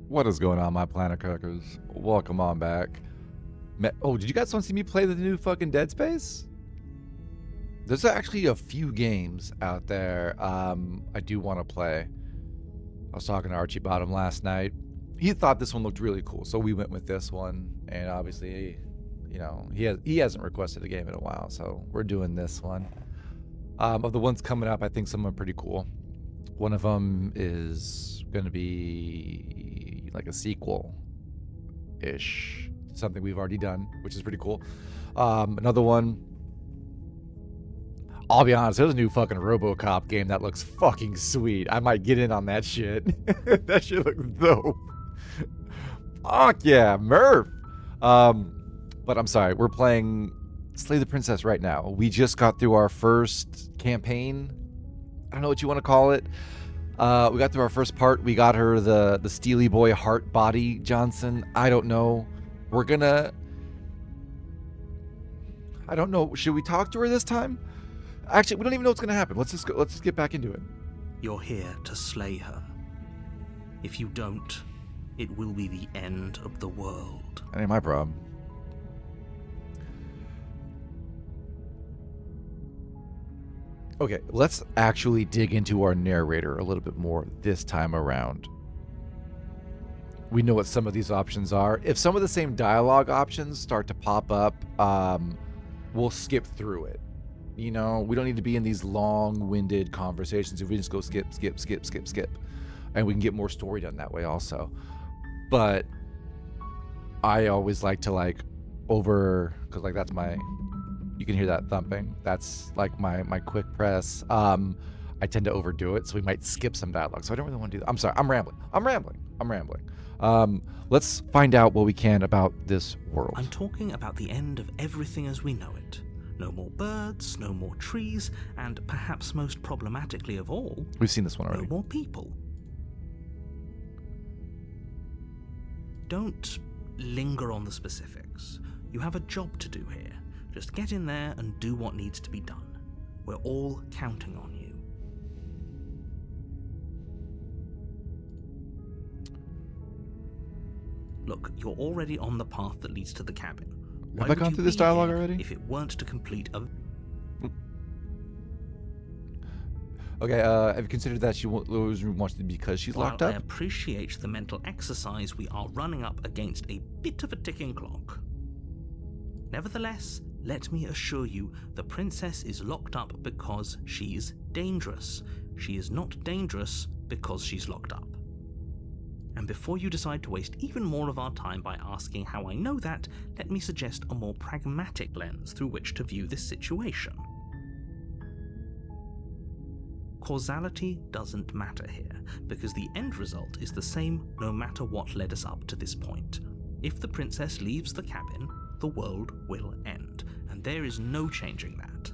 What is going on, my planet crackers? Welcome on back. Oh, did you guys want to see me play the new fucking Dead Space? There's actually a few games out there I do want to play. I was talking to Archie Bottom last night. He thought this one looked really cool, so we went with this one. And obviously, you know, he hasn't requested a game in a while, so we're doing this one. Of the ones coming up, I think some are pretty cool. One of them is going to be like a sequel-ish, something we've already done, which is pretty cool. Another one, I'll be honest, there's a new fucking RoboCop game that looks fucking sweet. I might get in on that shit. That shit looks dope. Fuck yeah, Murph. But I'm sorry, we're playing Slay the Princess right now. We just got through our first campaign. I don't know what you want to call it. We got through our first part. We got her the Steely Boy Heart Body Johnson. I don't know. We're gonna... I don't know. Should we talk to her this time? Actually, we don't even know what's gonna happen. Let's just get back into it. You're here to slay her. If you don't, it will be the end of the world. That ain't my problem. Okay, let's actually dig into our narrator a little bit more this time around. We know what some of these options are. If some of the same dialogue options start to pop up, we'll skip through it. You know, we don't need to be in these long-winded conversations. If we just go skip, and we can get more story done that way also. But I always like to because that's my... You can hear that thumping. That's like my quick press. I tend to overdo it, so we might skip some dialogue. So I don't really want to do that. I'm sorry. I'm rambling. Let's find out what we can about this world. I'm talking about the end of everything as we know it. No more birds, no more trees, and perhaps most problematically of all... We've seen this one already. No more people. Don't linger on the specifics. You have a job to do here. Just get in there and do what needs to be done. We're all counting on you. Look, you're already on the path that leads to the cabin. Have I gone through this dialogue already? If it weren't to complete a... Okay, have you considered that she wants to because she's locked up? I appreciate the mental exercise, we are running up against a bit of a ticking clock. Nevertheless, let me assure you, the princess is locked up because she's dangerous. She is not dangerous because she's locked up. And before you decide to waste even more of our time by asking how I know that, let me suggest a more pragmatic lens through which to view this situation. Causality doesn't matter here, because the end result is the same no matter what led us up to this point. If the princess leaves the cabin, the world will end, and there is no changing that.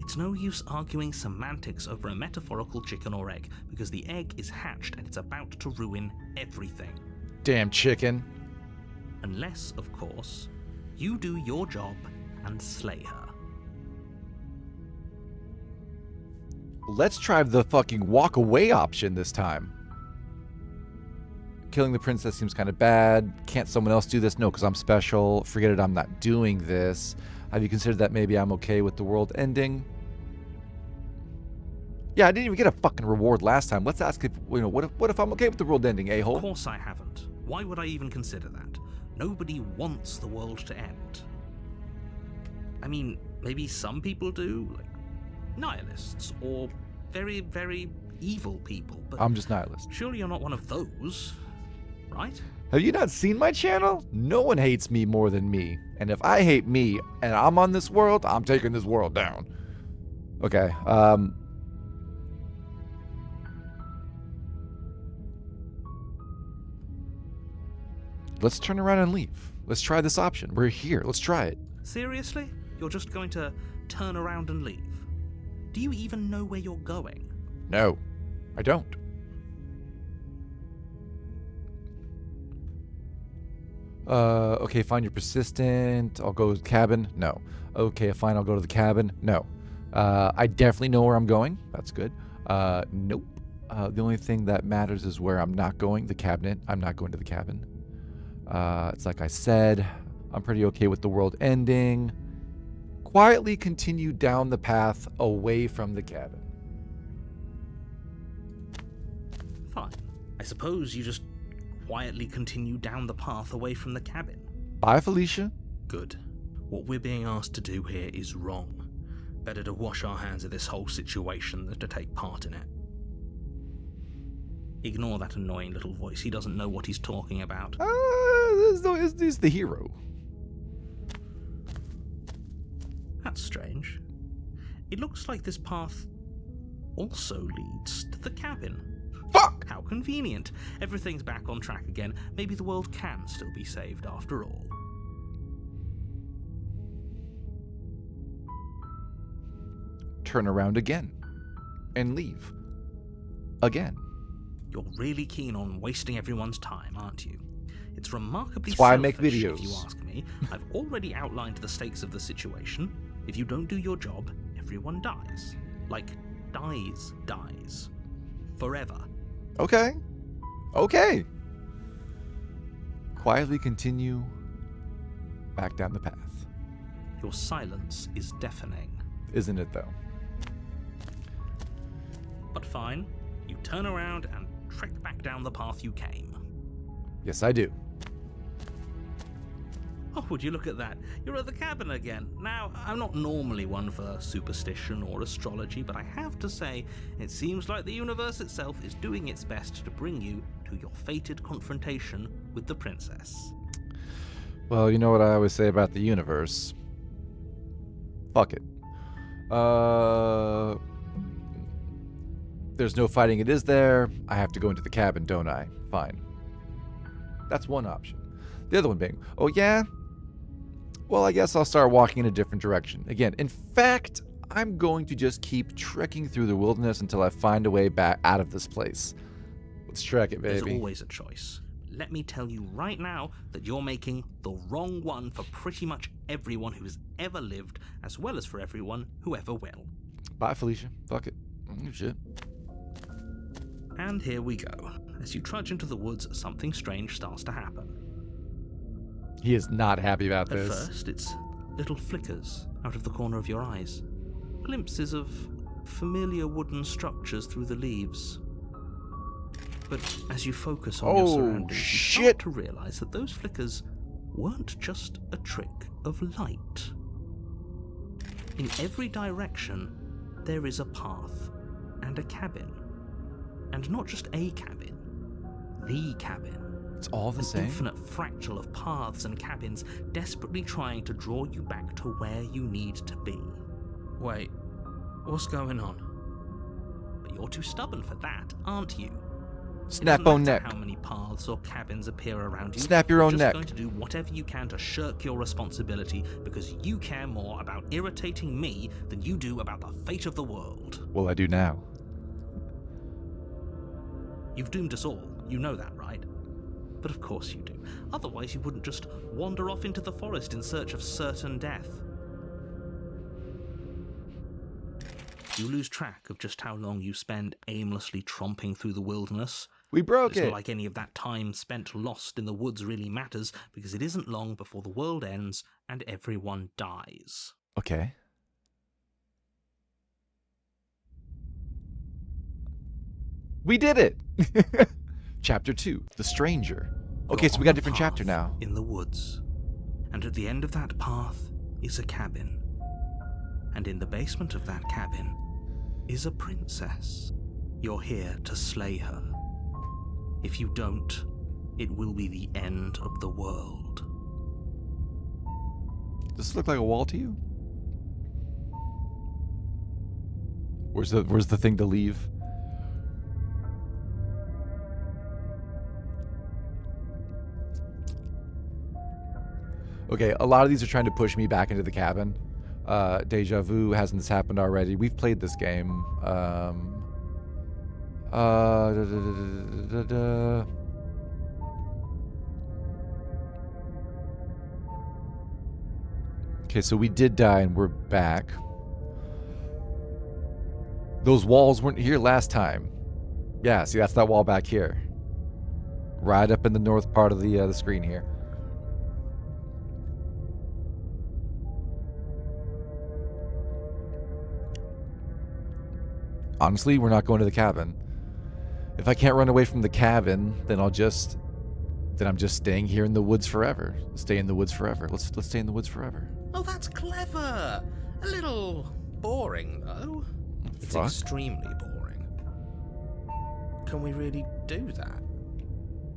It's no use arguing semantics over a metaphorical chicken or egg, because the egg is hatched and it's about to ruin everything. Damn chicken. Unless, of course, you do your job and slay her. Let's try the fucking walk away option this time. Killing the princess seems kind of bad. Can't someone else do this? No, because I'm special. Forget it, I'm not doing this. Have you considered that maybe I'm okay with the world ending? Yeah, I didn't even get a fucking reward last time. Let's ask if, what if I'm okay with the world ending, a-hole? Of course I haven't. Why would I even consider that? Nobody wants the world to end. I mean, maybe some people do, like nihilists, or very, very evil people, but... I'm just nihilist. Surely you're not one of those, right? Have you not seen my channel? No one hates me more than me. And if I hate me and I'm on this world, I'm taking this world down. Okay, let's turn around and leave. Let's try this option. We're here. Let's try it. Seriously? You're just going to turn around and leave? Do you even know where you're going? No, I don't. Okay, fine, you're persistent. I'll go to the cabin. No. Okay, fine, I'll go to the cabin. No. I definitely know where I'm going. That's good. Nope. The only thing that matters is where I'm not going, the cabinet. I'm not going to the cabin. It's like I said, I'm pretty okay with the world ending. Quietly continue down the path away from the cabin. Fine. I suppose you just quietly continue down the path away from the cabin. Bye, Felicia. Good. What we're being asked to do here is wrong. Better to wash our hands of this whole situation than to take part in it. Ignore that annoying little voice. He doesn't know what he's talking about. This is the hero. That's strange. It looks like this path also leads to the cabin. Fuck! How convenient. Everything's back on track again. Maybe the world can still be saved after all. Turn around again. And leave. Again. You're really keen on wasting everyone's time, aren't you? It's remarkably That's why I selfish, make videos. if you ask me. I've already outlined the stakes of the situation. If you don't do your job, everyone dies. Like, dies. Forever. Okay. Quietly continue back down the path. Your silence is deafening. Isn't it, though? But fine, you turn around and trek back down the path you came. Yes, I do. Oh, would you look at that? You're at the cabin again. Now, I'm not normally one for superstition or astrology, but I have to say, it seems like the universe itself is doing its best to bring you to your fated confrontation with the princess. Well, you know what I always say about the universe. Fuck it. There's no fighting it is there. I have to go into the cabin, don't I? Fine. That's one option. The other one being, oh yeah? Well, I guess I'll start walking in a different direction. Again, in fact, I'm going to just keep trekking through the wilderness until I find a way back out of this place. Let's trek it, baby. There's always a choice. Let me tell you right now that you're making the wrong one for pretty much everyone who's ever lived, as well as for everyone who ever will. Bye, Felicia. Fuck it. Shit. And here we go. As you trudge into the woods, something strange starts to happen. He is not happy about At this. first, it's little flickers out of the corner of your eyes. Glimpses of familiar wooden structures through the leaves. But as you focus on your surroundings, you start to realize that those flickers weren't just a trick of light. In every direction, there is a path and a cabin. And not just a cabin, the cabin. It's all the An same? infinite fractal of paths and cabins desperately trying to draw you back to where you need to be. Wait, what's going on? But you're too stubborn for that, aren't you? Snap It doesn't own matter neck. how many paths or cabins appear around you. Snap your own You're neck. just going to do whatever you can to shirk your responsibility because you care more about irritating me than you do about the fate of the world. Well, I do now. You've doomed us all. You know that, right? But of course you do. Otherwise you wouldn't just wander off into the forest in search of certain death. You lose track of just how long you spend aimlessly tromping through the wilderness. We broke It's it. not like any of that time spent lost in the woods really matters, because it isn't long before the world ends and everyone dies. Okay. We did it! Chapter 2, The Stranger. Okay, You're so we on got a a different chapter path now. in the woods. And at the end of that path is a cabin. And in the basement of that cabin is a princess. You're here to slay her. If you don't, it will be the end of the world. Does this look like a wall to you? Where's the thing to leave? Okay, a lot of these are trying to push me back into the cabin. Deja vu, hasn't this happened already? We've played this game. Okay, so we did die and we're back. Those walls weren't here last time. Yeah, see, that's that wall back here. Right up in the north part of the screen here. Honestly, we're not going to the cabin. If I can't run away from the cabin, then I'm just staying here in the woods forever. Stay in the woods forever. Let's stay in the woods forever. Oh, that's clever. A little boring, though. It's extremely boring. Can we really do that?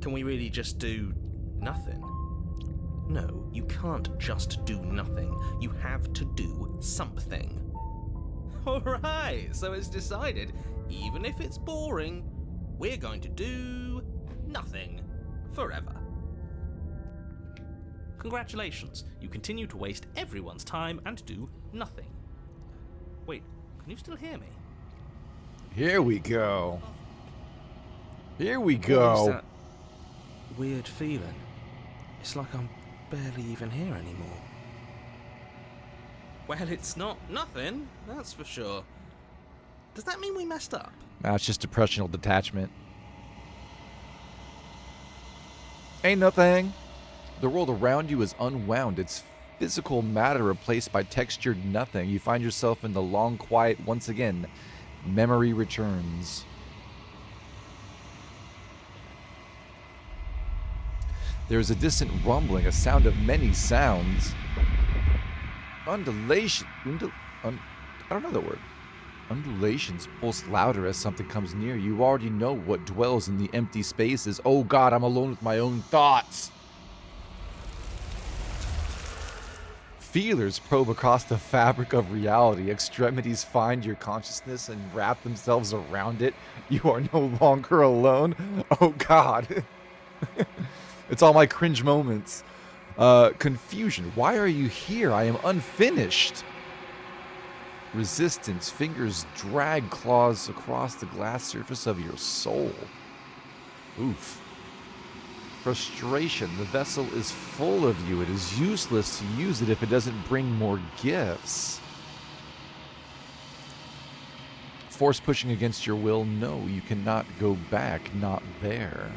Can we really just do nothing? No, you can't just do nothing. You have to do something. Alright, so it's decided. Even if it's boring, we're going to do nothing forever. Congratulations, you continue to waste everyone's time and do nothing. Wait, can you still hear me? Here we go. Here we What is go. that weird feeling? It's like I'm barely even here anymore. Well, it's not nothing, that's for sure. Does that mean we messed up? Nah, it's just depressional detachment. Ain't nothing. The world around you is unwound. It's physical matter replaced by textured nothing. You find yourself in the long quiet once again. Memory returns. There is a distant rumbling, a sound of many sounds. Undulation. I don't know that word. Undulations pulse louder as something comes near. You already know what dwells in the empty spaces. Oh God, I'm alone with my own thoughts. Feelers probe across the fabric of reality. Extremities find your consciousness and wrap themselves around it. You are no longer alone. Oh God. It's all my cringe moments. Confusion. Why are you here? I am unfinished. Resistance. Fingers drag claws across the glass surface of your soul. Oof. Frustration. The vessel is full of you. It is useless to use it if it doesn't bring more gifts. Force pushing against your will. No, you cannot go back. Not there.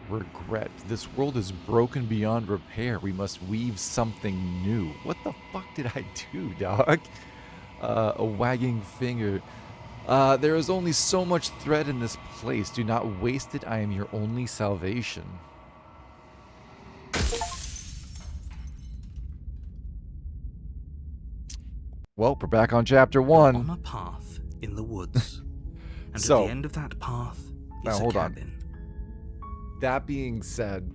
Regret. This world is broken beyond repair. We must weave something new. What the fuck did I do, dog? A wagging finger. There is only so much thread in this place. Do not waste it. I am your only salvation. Well, we're back on chapter 1. On a path in the woods. And So, at the end of that path now, is a hold on. cabin. That being said,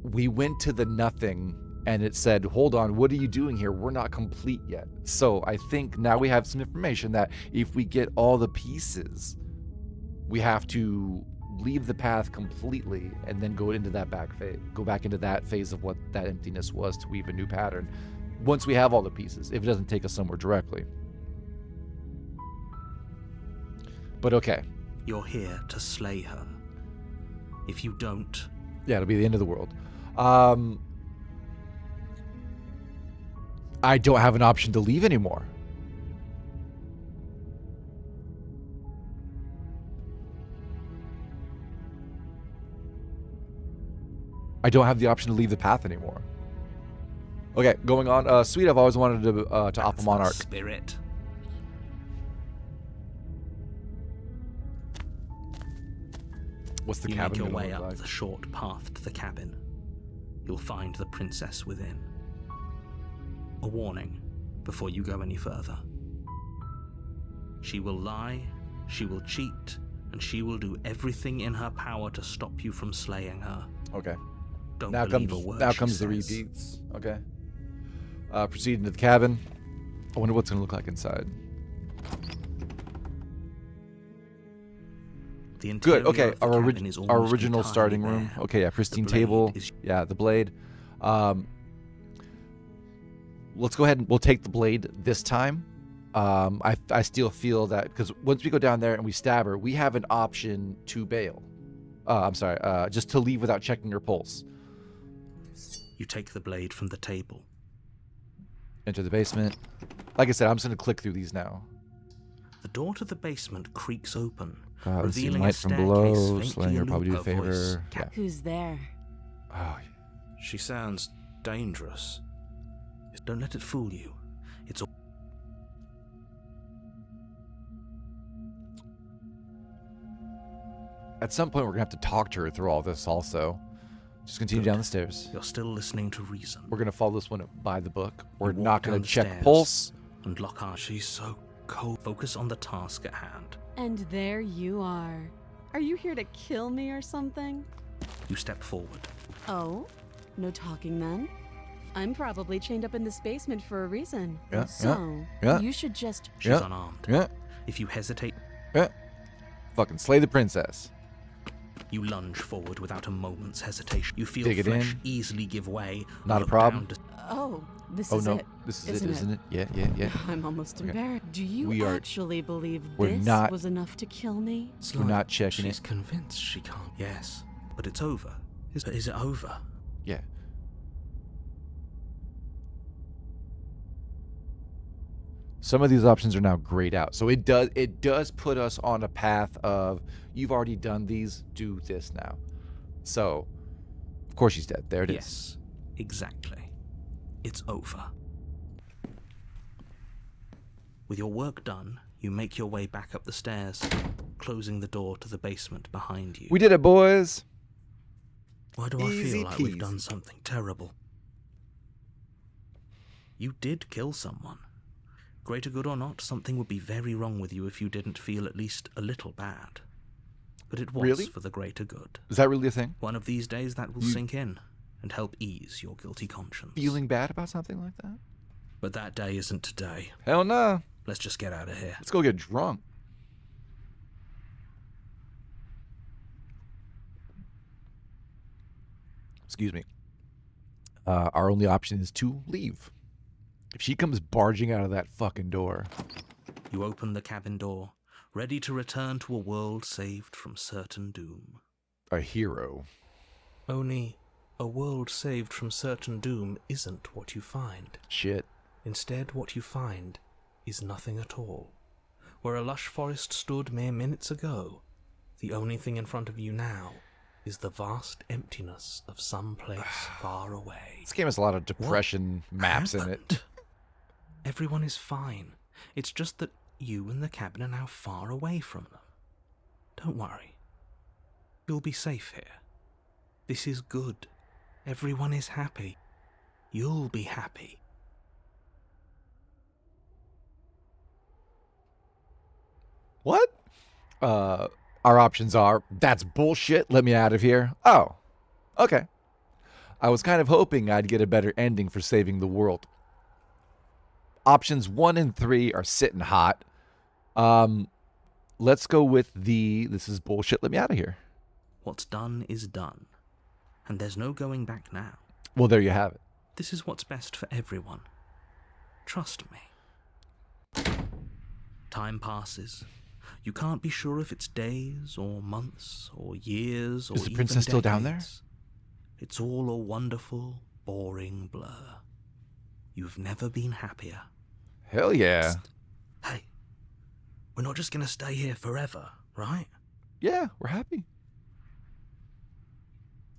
we went to the nothing and it said, hold on, what are you doing here? We're not complete yet. So I think now we have some information that if we get all the pieces, we have to leave the path completely and then go into that go back into that phase of what that emptiness was to weave a new pattern once we have all the pieces, if it doesn't take us somewhere directly. But okay. You're here to slay her. If you don't... Yeah, it'll be the end of the world. I don't have an option to leave anymore. I don't have the option to leave the path anymore. Okay, going on. Sweet, I've always wanted to off a monarch. Spirit. What's the You cabin make your gonna way look up like? the short path to the cabin. You'll find the princess within. A warning before you go any further. She will lie, she will cheat, and she will do everything in her power to stop you from slaying her. Okay. Don't Now believe comes a word now she comes the says. repeats. Okay. Proceed into the cabin. I wonder what's gonna look like inside. The interior Good. Okay. of the cabin is Our almost original entirely starting room. bare. Okay. Yeah. Pristine The blade table. is- Yeah. The blade. Let's go ahead and we'll take the blade this time. I still feel that because once we go down there and we stab her, we have an option to bail. I'm sorry. Just to leave without checking her pulse. You take the blade from the table. Enter the basement. Like I said, I'm just gonna click through these now. The door to the basement creaks open, God, this revealing a light from staircase below. faintly Slayer will probably do a aloof, her voice. favor. Yeah. Who's there? Oh, She sounds dangerous. Don't let it fool you. It's all... at some point, we're gonna have to talk to her through all this. Also, just continue down the stairs. You're still listening to reason. We're gonna follow this one by the book. We're You walk not gonna down the check stairs pulse. And Lockhart, she's so cold. Focus on the task at hand. And there you are. Are you here to kill me or something? You step forward. Oh? No talking then? I'm probably chained up in this basement for a reason. Yeah, So, yeah. you should just... She's Yeah. unarmed. Yeah, If you hesitate, yeah. Fucking slay the princess. you lunge forward without a moment's hesitation. You feel Dig it flesh in. easily give way. Not a Look problem. down to- Oh, this Oh is no, it. this is isn't it, isn't it? Yeah. I'm almost Okay. embarrassed. Do you We are- actually believe we're this not- was enough to kill me? We're not checking She's it. convinced she can't. Yes, but it's over. Is it over? Yeah. Some of these options are now grayed out, so it does put us on a path of you've already done these, do this now. So, of course she's dead. There it is. Yes, exactly. It's over. With your work done, you make your way back up the stairs, closing the door to the basement behind you. We did it, boys. Why do I Easy feel like we've peasy. done something terrible? You did kill someone. Greater good or not, something would be very wrong with you if you didn't feel at least a little bad. But it was Really? for the greater good. Is that really a thing? One of these days that will sink in and help ease your guilty conscience. Feeling bad about something like that? But that day isn't today. Hell no. Let's just get out of here. Let's go get drunk. Excuse me. Our only option is to leave. If she comes barging out of that fucking door. You open the cabin door, ready to return to a world saved from certain doom. A hero. Only a world saved from certain doom isn't what you find. Shit. Instead, what you find is nothing at all. Where a lush forest stood mere minutes ago, the only thing in front of you now is the vast emptiness of some place far away. This game has a lot of depression maps in it. Happened? Everyone is fine. It's just that you and the cabin are now far away from them. Don't worry. You'll be safe here. This is good. Everyone is happy. You'll be happy. What? Our options are, that's bullshit, let me out of here. Oh, okay. I was kind of hoping I'd get a better ending for saving the world. Options 1 and 3 are sitting hot. Let's go with this is bullshit, let me out of here. What's done is done. And there's no going back now. Well, there you have it. This is what's best for everyone. Trust me. Time passes. You can't be sure if it's days or months or years or Is the even princess still down there? decades. It's all a wonderful, boring blur. You've never been happier. Hell yeah. Hey, we're not just gonna stay here forever, right? Yeah, we're happy.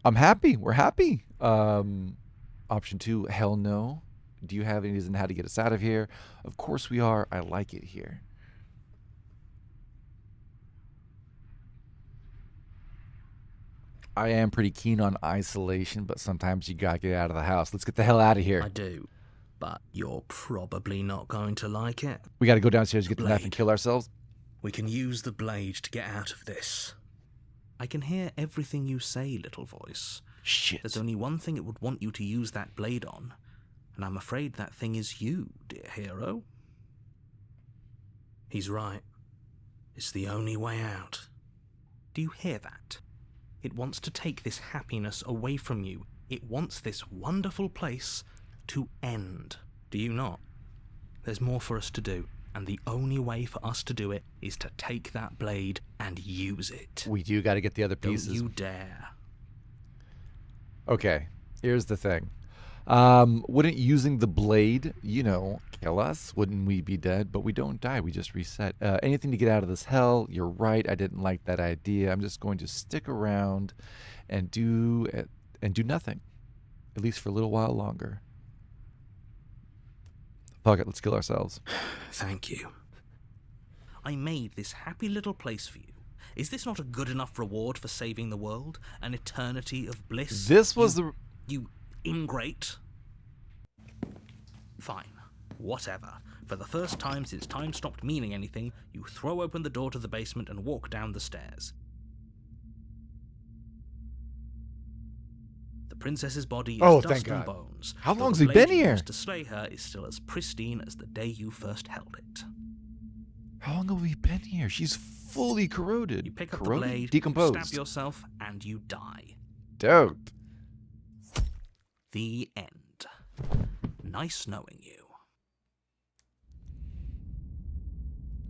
I'm happy. We're happy. Option 2, hell no. Do you have any reason how to get us out of here? Of course we are. I like it here. I am pretty keen on isolation, but sometimes you gotta get out of the house. Let's get the hell out of here. I do, but you're probably not going to like it. We gotta go downstairs, get the knife, and Blade. kill ourselves. We can use the blade to get out of this. I can hear everything you say, little voice. Shit. There's only one thing it would want you to use that blade on, and I'm afraid that thing is you, dear hero. He's right. It's the only way out. Do you hear that? It wants to take this happiness away from you. It wants this wonderful place to end. Do you not? There's more for us to do, and the only way for us to do it is to take that blade and use it. We do gotta get the other Don't pieces. you dare. Okay, here's the thing. Wouldn't using the blade, kill us? Wouldn't we be dead? But we don't die. We just reset. Anything to get out of this hell. You're right. I didn't like that idea. I'm just going to stick around and do nothing, at least for a little while longer. Fuck it. Let's kill ourselves. Thank you. I made this happy little place for you. Is this not a good enough reward for saving the world? An eternity of bliss? This was You ingrate. Fine. Whatever. For the first time since time stopped meaning anything, you throw open the door to the basement and walk down the stairs. The princess's body is thank dust God. and bones. How though long's the he blade been you here? used to slay her is still as pristine as the day you first held it. How long have we been here? She's fully corroded. You pick up corroded? the blade, Decomposed. stab yourself, and you die. Dope. The end. Nice knowing you.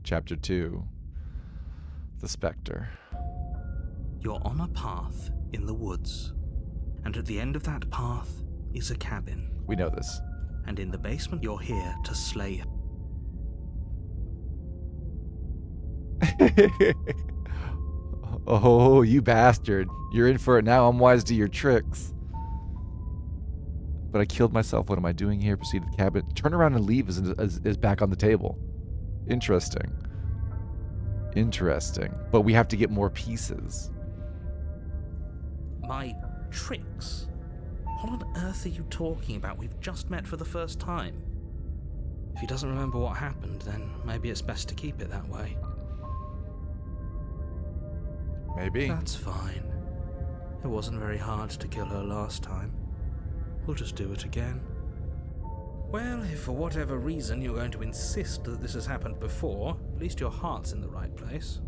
Chapter 2. The Spectre. You're on a path in the woods, and at the end of that path is a cabin. We know this. And in the basement, you're here to slay her. Oh, you bastard. You're in for it now. I'm wise to your tricks. But I killed myself. What am I doing here? Proceed to the cabin. Turn around and leave is back on the table. Interesting. Interesting. But we have to get more pieces. My tricks? What on earth are you talking about? We've just met for the first time. If he doesn't remember what happened, then maybe it's best to keep it that way. Maybe. That's fine. It wasn't very hard to kill her last time. We'll just do it again. Well, if for whatever reason you're going to insist that this has happened before, at least your heart's in the right place.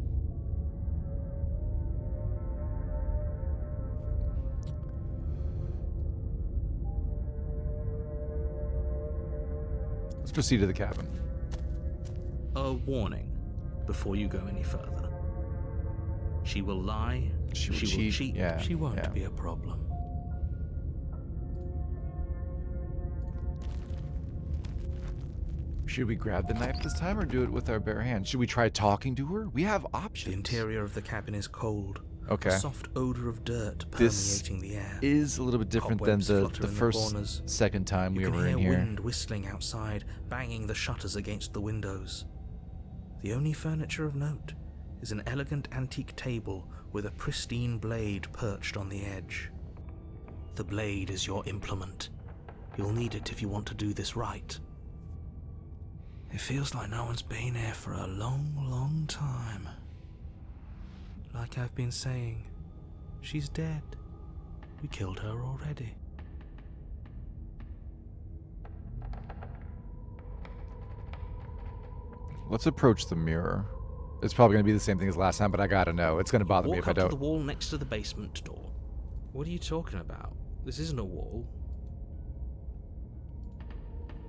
Let's proceed to the cabin. A warning before you go any further. She will lie, She will will cheat, cheat, yeah, she won't yeah. be a problem. Should we grab the knife this time or do it with our bare hands? Should we try talking to her? We have options. The interior of the cabin is cold. Okay. A soft odor of dirt This permeating the air. is a little bit different than Cobwebs the flutter in the first, corners. second time You we can were hear in here. wind whistling outside, banging the shutters against the windows. The only furniture of note is an elegant antique table with a pristine blade perched on the edge. The blade is your implement. You'll need it if you want to do this right. It feels like no one's been here for a long, long time. Like I've been saying, she's dead. We killed her already. Let's approach the mirror. It's probably going to be the same thing as last time, but I gotta know. It's going to bother me Walk if I up to don't. the wall next to the basement door. What are you talking about? This isn't a wall.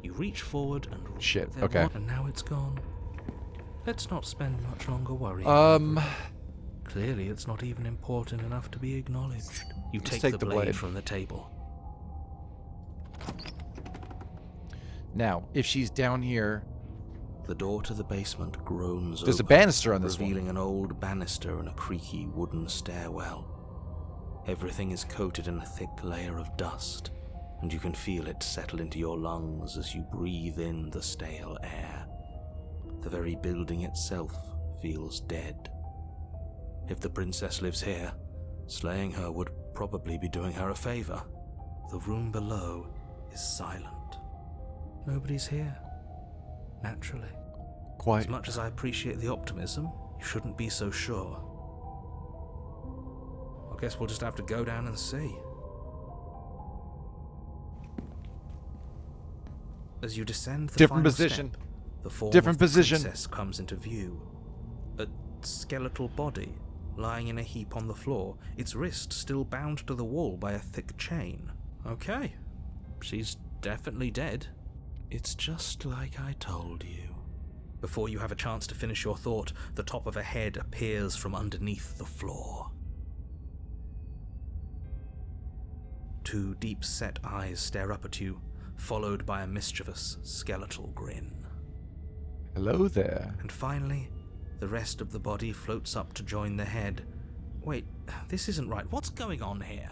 You reach forward and Shit, there okay. was, and now it's gone. Let's not spend much longer worrying. over it. Clearly, it's not even important enough to be acknowledged. You Let's take take the the blade blade. from the table. Now, if she's down here, The door to the basement groans there's a open, banister on this revealing one. an old banister and a creaky wooden stairwell. Everything is coated in a thick layer of dust, and you can feel it settle into your lungs as you breathe in the stale air. The very building itself feels dead. If the princess lives here, slaying her would probably be doing her a favor. The room below is silent. Nobody's here. Naturally. Quite. As much as I appreciate the optimism, you shouldn't be so sure. I guess we'll just have to go down and see. As you descend the Different final position. step, the form Different of the position. princess comes into view. A skeletal body lying in a heap on the floor, its wrist still bound to the wall by a thick chain. Okay, she's definitely dead. It's just like I told you. Before you have a chance to finish your thought, the top of a head appears from underneath the floor. Two deep-set eyes stare up at you, followed by a mischievous, skeletal grin. Hello there. And finally, the rest of the body floats up to join the head. Wait, this isn't right. What's going on here?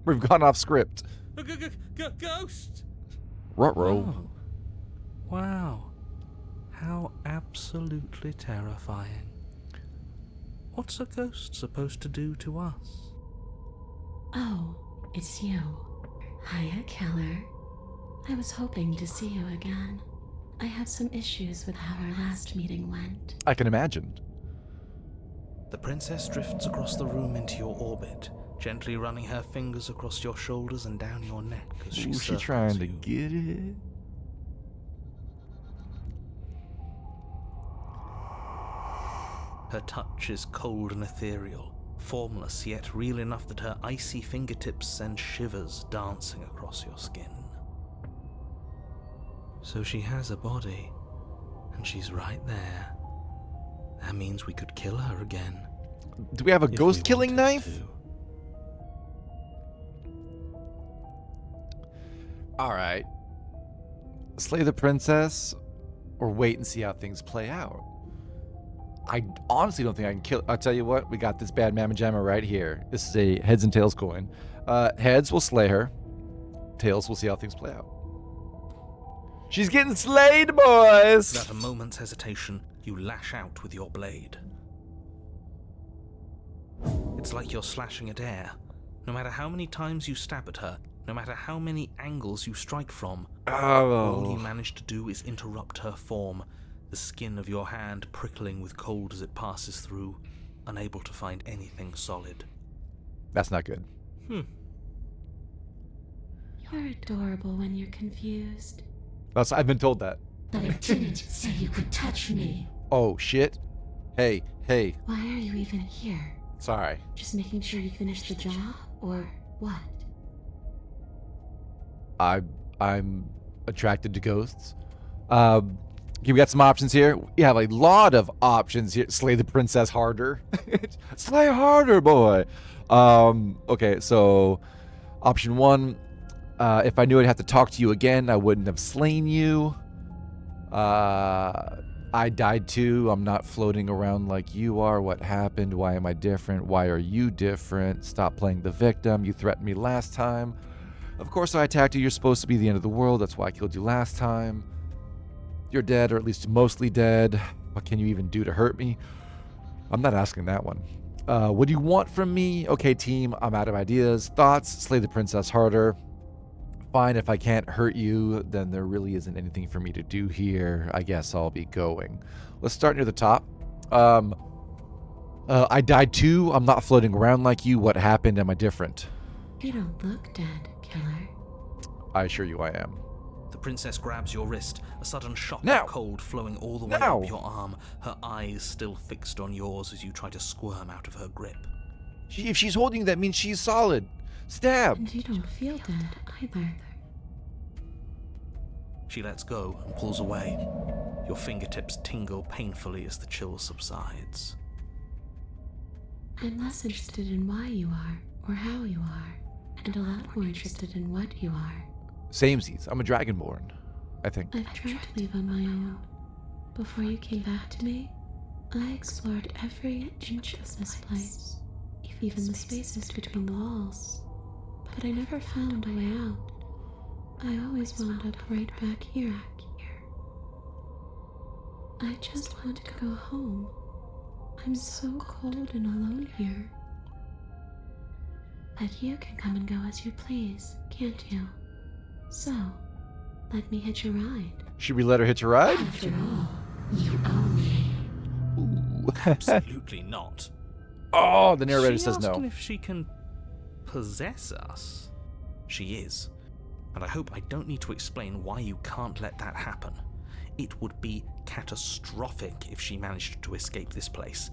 We've gone off script. Ghost! Ruh-roh. Oh. Wow. How absolutely terrifying. What's a ghost supposed to do to us? Oh, it's you. Hiya, killer. I was hoping to see you again. I have some issues with how our last meeting went. I can imagine. The princess drifts across the room into your orbit, gently running her fingers across your shoulders and down your neck as she Ooh, circles she trying to you. get it. Her touch is cold and ethereal, formless yet real enough that her icy fingertips send shivers dancing across your skin. So she has a body, and she's right there. That means we could kill her again. Do we have a if we ghost killing wanted knife? to. All right. Slay the princess or wait and see how things play out. I honestly don't think I can kill. I'll tell you what, we got this bad mamma jamma right here. This is a heads and tails coin. Heads will slay her. Tails will see how things play out. She's getting slayed, boys! Without a moment's hesitation, you lash out with your blade. It's like you're slashing at air. No matter how many times you stab at her, no matter how many angles you strike from, all you Oh. manage to do is interrupt her form, the skin of your hand prickling with cold as it passes through, unable to find anything solid. That's not good. You're adorable when you're confused. I've been told that. But I didn't say you could touch me. Oh, shit. Hey. Why are you even here? Sorry. Just making sure you finish the job? Or what? I'm attracted to ghosts. We got some options here. We have a lot of options here. Slay the princess harder. Slay harder, boy. Okay, so option one. If I knew I'd have to talk to you again, I wouldn't have slain you. I died too. I'm not floating around like you are. What happened? Why am I different? Why are you different? Stop playing the victim. You threatened me last time. Of course I attacked you. You're supposed to be the end of the world. That's why I killed you last time. You're dead, or at least mostly dead. What can you even do to hurt me? I'm not asking that one. What do you want from me? Okay, team, I'm out of ideas. Thoughts? Slay the princess harder. Fine, if I can't hurt you, then there really isn't anything for me to do here. I guess I'll be going. Let's start near the top. I died too. I'm not floating around like you. What happened? Am I different? You don't look dead, killer. I assure you I am. The princess grabs your wrist, a sudden shock Now! of cold flowing all the way Now! up your arm, her eyes still fixed on yours as you try to squirm out of her grip. If she's holding you, that means she's solid. Stab. And you don't feel dead either. She lets go and pulls away. Your fingertips tingle painfully as the chill subsides. I'm less interested in why you are, or how you are, and a lot more interested in what you are. Samesies. I'm a dragonborn, I think. I've tried to leave on my own. Before you came back to me, I explored every inch of this place, even the spaces between the walls. But I never found a way out. I always wound up right back here. I just want to go home. I'm so cold and alone here. But you can come and go as you please, can't you? So, let me hitch a ride. Should we let her hitch a ride? After all, you own me. Ooh. Absolutely not. Oh, the narrator She says asking no. if she can possess us. She is. And I hope I don't need to explain why you can't let that happen. It would be catastrophic if she managed to escape this place.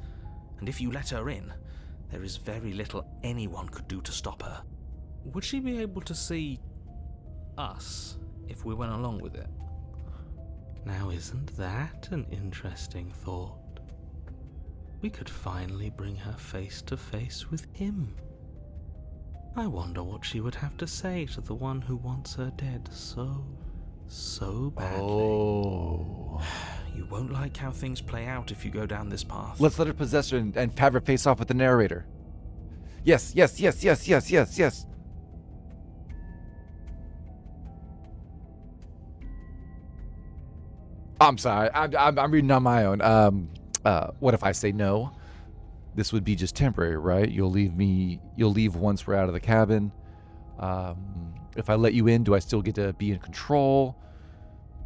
And if you let her in, there is very little anyone could do to stop her. Would she be able to see us if we went along with it? Now, isn't that an interesting thought? We could finally bring her face to face with him. I wonder what she would have to say to the one who wants her dead so badly. Oh. You won't like how things play out if you go down this path. Let's let her possess her and have her face off with the narrator. Yes, yes, yes, yes, yes, yes, yes. I'm sorry. I'm reading on my own. What if I say no? This would be just temporary, right? You'll leave once we're out of the cabin. If I let you in, do I still get to be in control?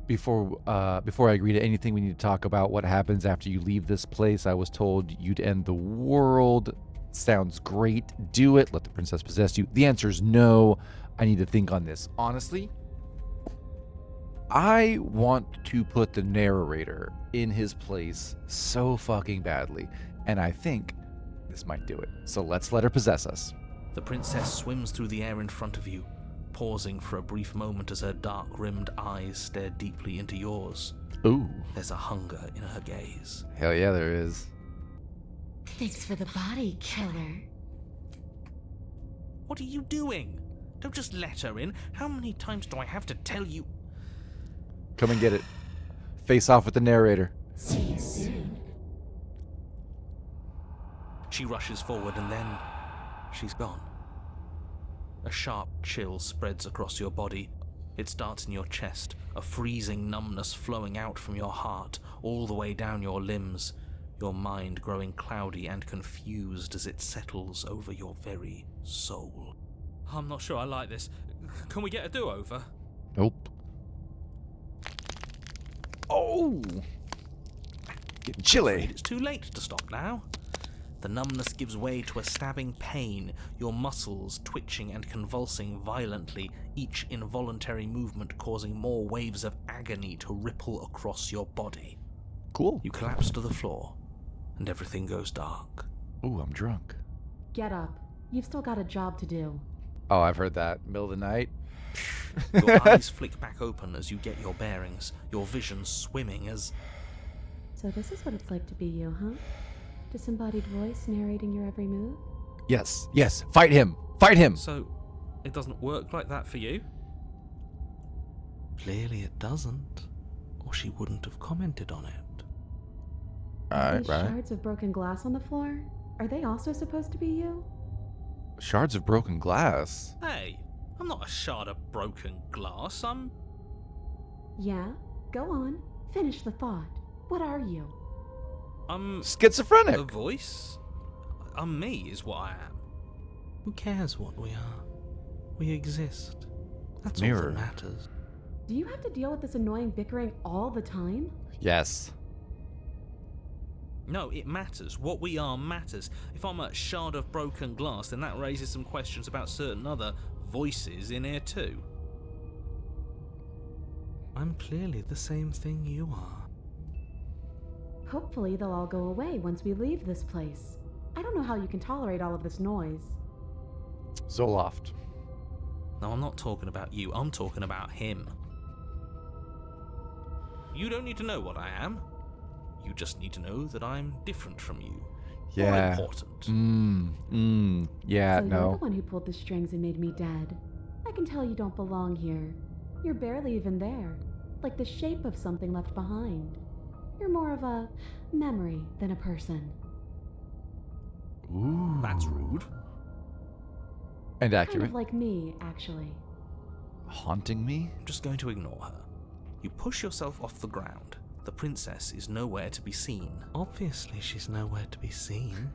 Before I agree to anything, we need to talk about what happens after you leave this place. I was told you'd end the world. Sounds great. Do it. Let the princess possess you. The answer is no. I need to think on this. Honestly, I want to put the narrator in his place so fucking badly, and I think this might do it. So let's let her possess us. The princess swims through the air in front of you, pausing for a brief moment as her dark-rimmed eyes stare deeply into yours. Ooh. There's a hunger in her gaze. Hell yeah, there is. Thanks for the body, killer. What are you doing? Don't just let her in. How many times do I have to tell you? Come and get it. Face off with the narrator. See you soon. She rushes forward and then she's gone. A sharp chill spreads across your body. It starts in your chest, a freezing numbness flowing out from your heart, all the way down your limbs, your mind growing cloudy and confused as it settles over your very soul. I'm not sure I like this. Can we get a do-over? Nope. Oh! Getting chilly. It's too late to stop now. The numbness gives way to a stabbing pain, your muscles twitching and convulsing violently, each involuntary movement causing more waves of agony to ripple across your body. Cool. You collapse to the floor, and everything goes dark. Ooh, I'm drunk. Get up. You've still got a job to do. Oh, I've heard that. Middle of the night. Your eyes flick back open as you get your bearings, your vision swimming as... So this is what it's like to be you, huh? Disembodied voice narrating your every move? Yes, yes. Fight him. Fight him. So, it doesn't work like that for you? Clearly it doesn't, or she wouldn't have commented on it. These shards of broken glass on the floor? Are they also supposed to be you? Shards of broken glass. Hey, I'm not a shard of broken glass, I'm... Yeah? Go on. Finish the thought. What are you? I'm... Schizophrenic. A voice? I'm me, is what I am. Who cares what we are? We exist. That's all that matters. Do you have to deal with this annoying bickering all the time? Yes. No, it matters. What we are matters. If I'm a shard of broken glass, then that raises some questions about certain other voices in here too. I'm clearly the same thing you are. Hopefully they'll all go away once we leave this place. I don't know how you can tolerate all of this noise. Zoloft. No, I'm not talking about you. I'm talking about him. You don't need to know what I am. You just need to know that I'm different from you. Yeah. More important. Yeah, So you're the no. one who pulled the strings and made me dead. I can tell you don't belong here. You're barely even there. Like the shape of something left behind. You're more of a memory than a person. Ooh. That's rude. And Kind accurate. of like me, actually. Haunting me? I'm just going to ignore her. You push yourself off the ground. The princess is nowhere to be seen. Obviously, she's nowhere to be seen.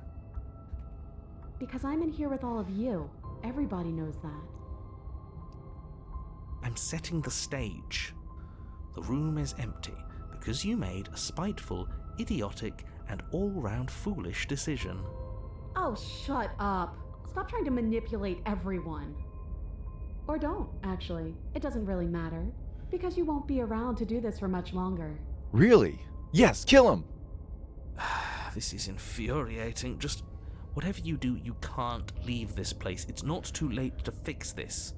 Because I'm in here with all of you. Everybody knows that. I'm setting the stage. The room is empty because you made a spiteful, idiotic, and all-round foolish decision. Oh, shut up. Stop trying to manipulate everyone. Or don't, actually. It doesn't really matter. Because you won't be around to do this for much longer. Really? Yes, kill him. This is infuriating. Just whatever you do, you can't leave this place. It's not too late to fix this.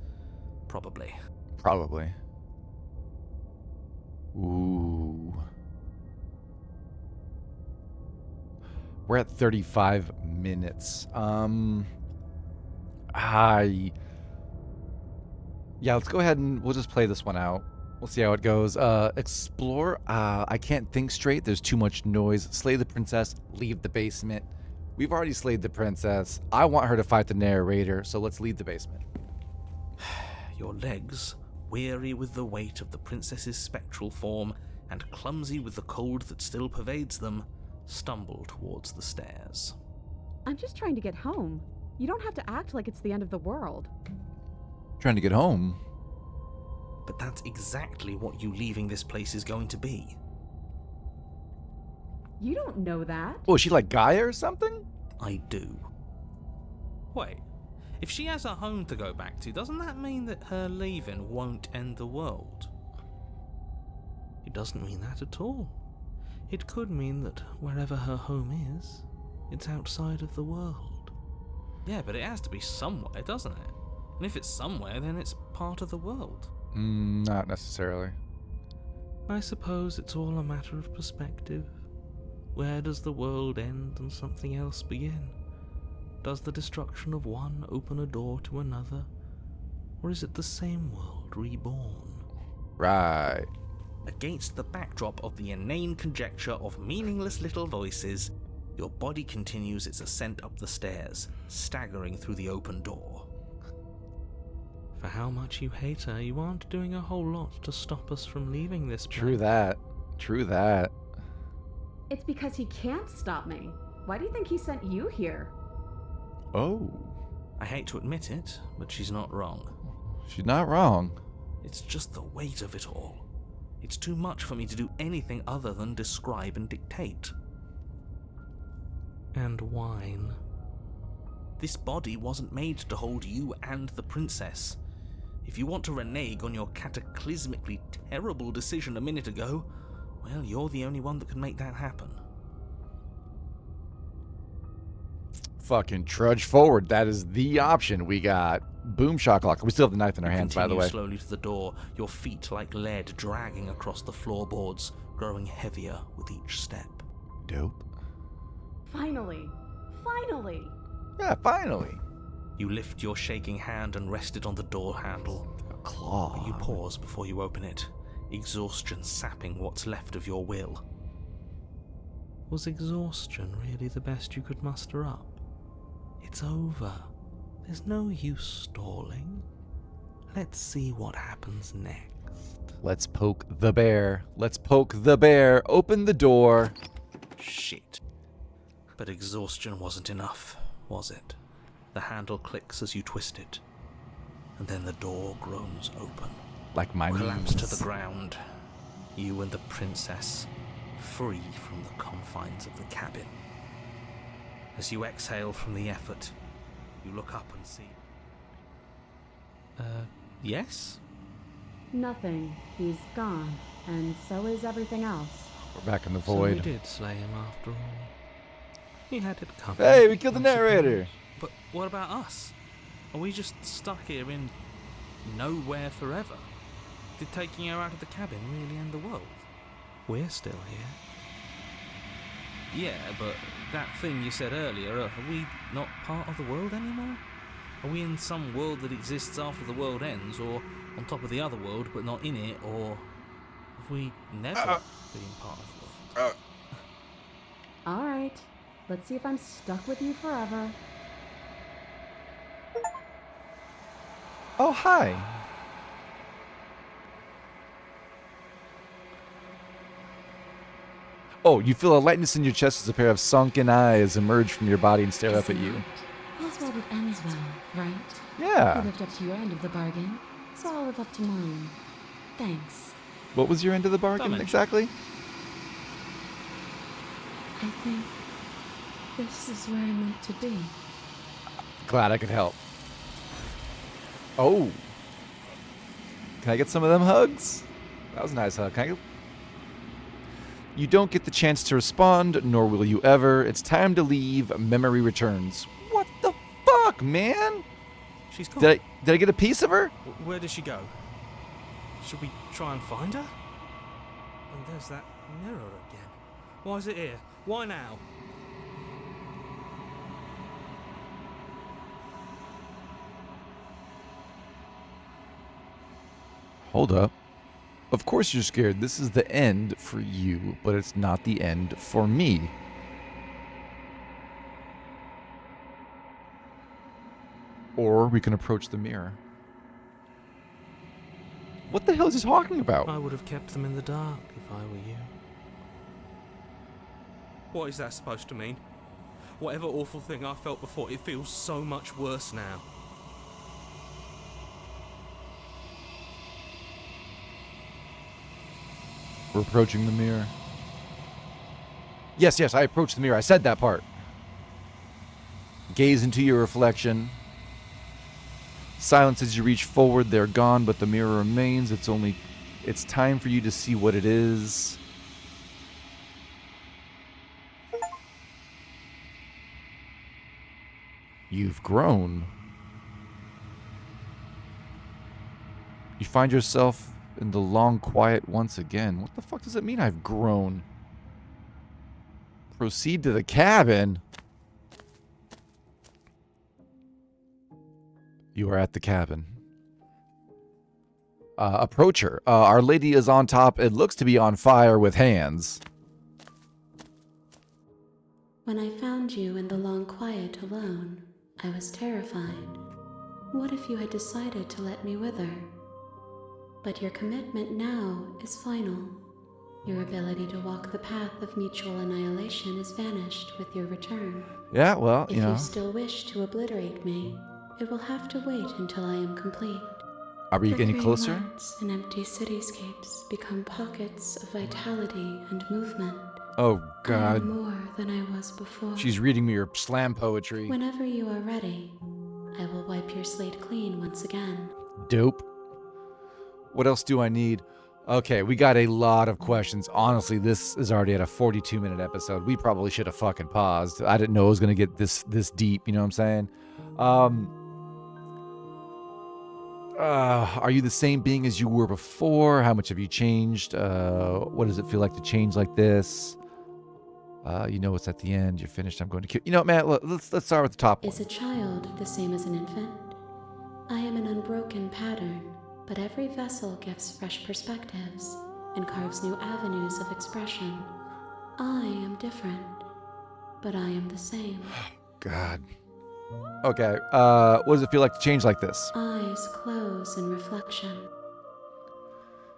Probably. Probably. Ooh. We're at 35 minutes. Yeah, let's go ahead and we'll just play this one out. We'll see how it goes. Explore. I can't think straight. There's too much noise. Slay the princess. Leave the basement. We've already slayed the princess. I want her to fight the narrator, so let's leave the basement. Your legs, weary with the weight of the princess's spectral form and clumsy with the cold that still pervades them, stumble towards the stairs. I'm just trying to get home. You don't have to act like it's the end of the world. Trying to get home. But that's exactly what you leaving this place is going to be. You don't know that. Oh, is she like Gaia or something? I do. Wait, if she has a home to go back to, doesn't that mean that her leaving won't end the world? It doesn't mean that at all. It could mean that wherever her home is, it's outside of the world. Yeah, but it has to be somewhere, doesn't it? And if it's somewhere, then it's part of the world. Not necessarily. I suppose it's all a matter of perspective. Where does the world end and something else begin? Does the destruction of one open a door to another? Or is it the same world reborn? Right. Against the backdrop of the inane conjecture of meaningless little voices, your body continues its ascent up the stairs, staggering through the open door. For how much you hate her, you aren't doing a whole lot to stop us from leaving this place. True that. True that. It's because he can't stop me. Why do you think he sent you here? Oh. I hate to admit it, but she's not wrong. She's not wrong. It's just the weight of it all. It's too much for me to do anything other than describe and dictate. And whine. This body wasn't made to hold you and the princess. If you want to renege on your cataclysmically terrible decision a minute ago, well, you're the only one that can make that happen. Fucking trudge forward. That is the option we got. Boom shakalaka. We still have the knife in our hands, by the way. Slowly to the door, your feet like lead dragging across the floorboards, growing heavier with each step. Dope. Finally. Finally. Yeah, finally. You lift your shaking hand and rest it on the door handle. A claw. But you pause before you open it, exhaustion sapping what's left of your will. Was exhaustion really the best you could muster up? It's over. There's no use stalling. Let's see what happens next. Let's poke the bear. Let's poke the bear. Open the door. Shit. But exhaustion wasn't enough, was it? The handle clicks as you twist it, and then the door groans open. Like my Collapse knees. to the ground. You and the princess, free from the confines of the cabin. As you exhale from the effort, you look up and see... yes? Nothing. He's gone. And so is everything else. We're back in the So we void. did slay him after all. He had it coming. Hey, we killed the I suppose. narrator. But what about us? Are we just stuck here in nowhere forever? Did taking her out of the cabin really end the world? We're still here. Yeah, but that thing you said earlier, are we not part of the world anymore? Are we in some world that exists after the world ends, or on top of the other world but not in it, or have we never been part of the world? All right. Let's see if I'm stuck with you forever. Oh, hi. Oh, you feel a lightness in your chest as a pair of sunken eyes emerge from your body and stare up at you. All's well that ends well, right? Yeah. You lived up to your end of the bargain, so I'll live up to mine. Thanks. What was your end of the bargain Dimension. exactly? I think this is where I'm meant to be. Glad I could help. Oh. Can I get some of them hugs? That was a nice hug. Can I get... You don't get the chance to respond, nor will you ever. It's time to leave. Memory returns. What the fuck, man? She's gone. Did I get a piece of her? Where did she go? Should we try and find her? And there's that mirror again. Why is it here? Why now? Hold up. Of course you're scared. This is the end for you, but it's not the end for me. Or we can approach the mirror. What the hell is he talking about? I would have kept them in the dark if I were you. What is that supposed to mean? Whatever awful thing I felt before, it feels so much worse now. We're approaching the mirror. Yes, I approached the mirror. I said that part. Gaze into your reflection. Silence as you reach forward. They're gone, but the mirror remains. It's time for you to see what it is. You've grown. You find yourself in the long quiet once again. What the fuck does it mean I've grown? Proceed to the cabin. You are at the cabin. Approach her. Our lady is on top. It looks to be on fire with hands. When I found you in the long quiet alone, I was terrified. What if you had decided to let me wither? But your commitment now is final. Your ability to walk the path of mutual annihilation is vanished with your return. Yeah, well, If you still wish to obliterate me, it will have to wait until I am complete. Are we getting Flickering closer? lights and empty cityscapes become pockets of vitality and movement. Oh, I God. am more than I was before. She's reading me her slam poetry. Whenever you are ready, I will wipe your slate clean once again. Dope. What else do I need? Okay, we got a lot of questions. Honestly, this is already at a 42-minute episode. We probably should have fucking paused. I didn't know it was going to get this deep, you know what I'm saying? Are you the same being as you were before? How much have you changed? What does it feel like to change like this? You know what's at the end. You're finished. I'm going to kill. You know, man, let's start with the top one. Is a child the same as an infant? I am an unbroken pattern, but every vessel gives fresh perspectives and carves new avenues of expression. I am different, but I am the same. God. Okay, what does it feel like to change like this? Eyes close in reflection.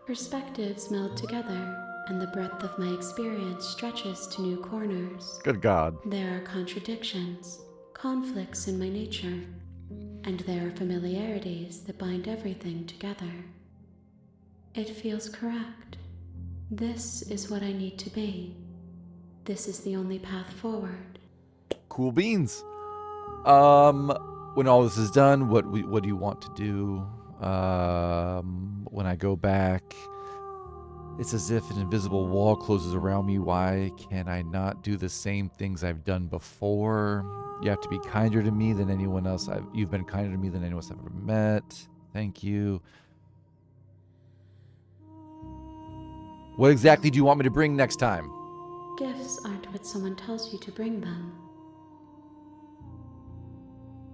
Perspectives meld together, and the breadth of my experience stretches to new corners. Good God. There are contradictions, conflicts in my nature, and there are familiarities that bind everything together. It feels correct. This is what I need to be. This is the only path forward. Cool beans. When all this is done, what do you want to do? When I go back, it's as if an invisible wall closes around me. Why can I not do the same things I've done before? You have to be kinder to me than anyone else. You've been kinder to me than anyone else I've ever met. Thank you. What exactly do you want me to bring next time? Gifts aren't what someone tells you to bring them.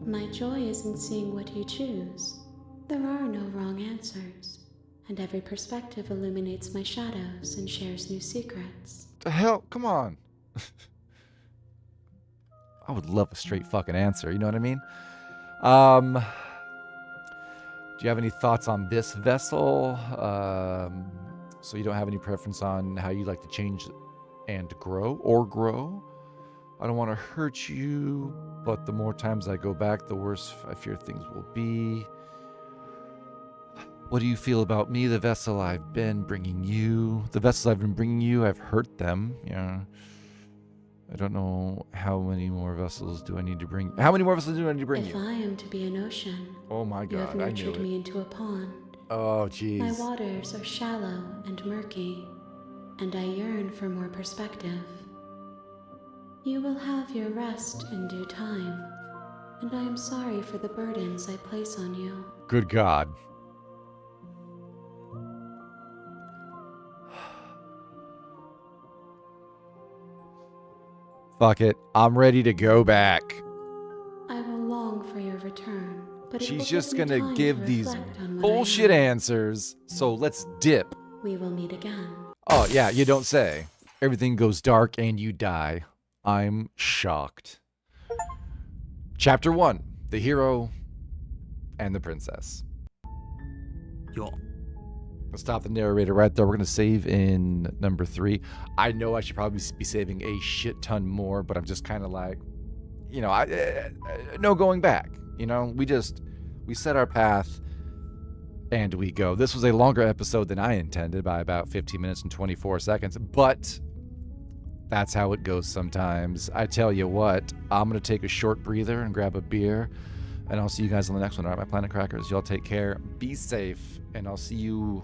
My joy is in seeing what you choose. There are no wrong answers, and every perspective illuminates my shadows and shares new secrets. The hell? Come on. I would love a straight fucking answer, you know what I mean? Do you have any thoughts on this vessel? So you don't have any preference on how you like to change and grow? I don't want to hurt you, but the more times I go back, the worse I fear things will be. What do you feel about me, the vessel I've been bringing you? The vessels I've been bringing you, I've hurt them. Yeah. I don't know how many more vessels do I need to bring. How many more vessels do I need to bring If you? I am to be an ocean, Oh my you God, have I knew nurtured it. me into a pond. Oh My jeez. waters are shallow and murky, and I yearn for more perspective. You will have your rest in due time, and I am sorry for the burdens I place on you. Good God. Fuck it. I'm ready to go back. I will long for your return, but it will She's give just me gonna time give to these reflect on what I bullshit am. answers. So let's dip. We will meet again. Oh, yeah, you don't say. Everything goes dark and you die. I'm shocked. Chapter 1, The Hero and the Princess. You're Let's stop the narrator right there. We're going to save in number 3. I know I should probably be saving a shit ton more, but I'm just kind of like, you know, no going back. You know, we set our path and we go. This was a longer episode than I intended by about 15 minutes and 24 seconds, but that's how it goes sometimes. I tell you what, I'm going to take a short breather and grab a beer, and I'll see you guys on the next one. All right, my Planet Crackers, y'all take care, be safe, and I'll see you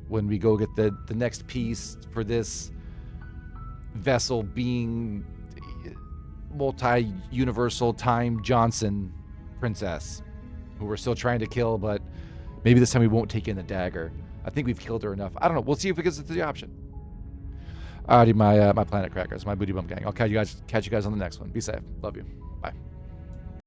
when we go get the next piece for this vessel being multi-universal Time Johnson princess, who we're still trying to kill, but maybe this time we won't take in the dagger. I think we've killed her enough. I don't know. We'll see if it gives us the option. Alrighty, my Planet Crackers, my Booty Bump Gang. I'll catch you guys on the next one. Be safe. Love you. Bye.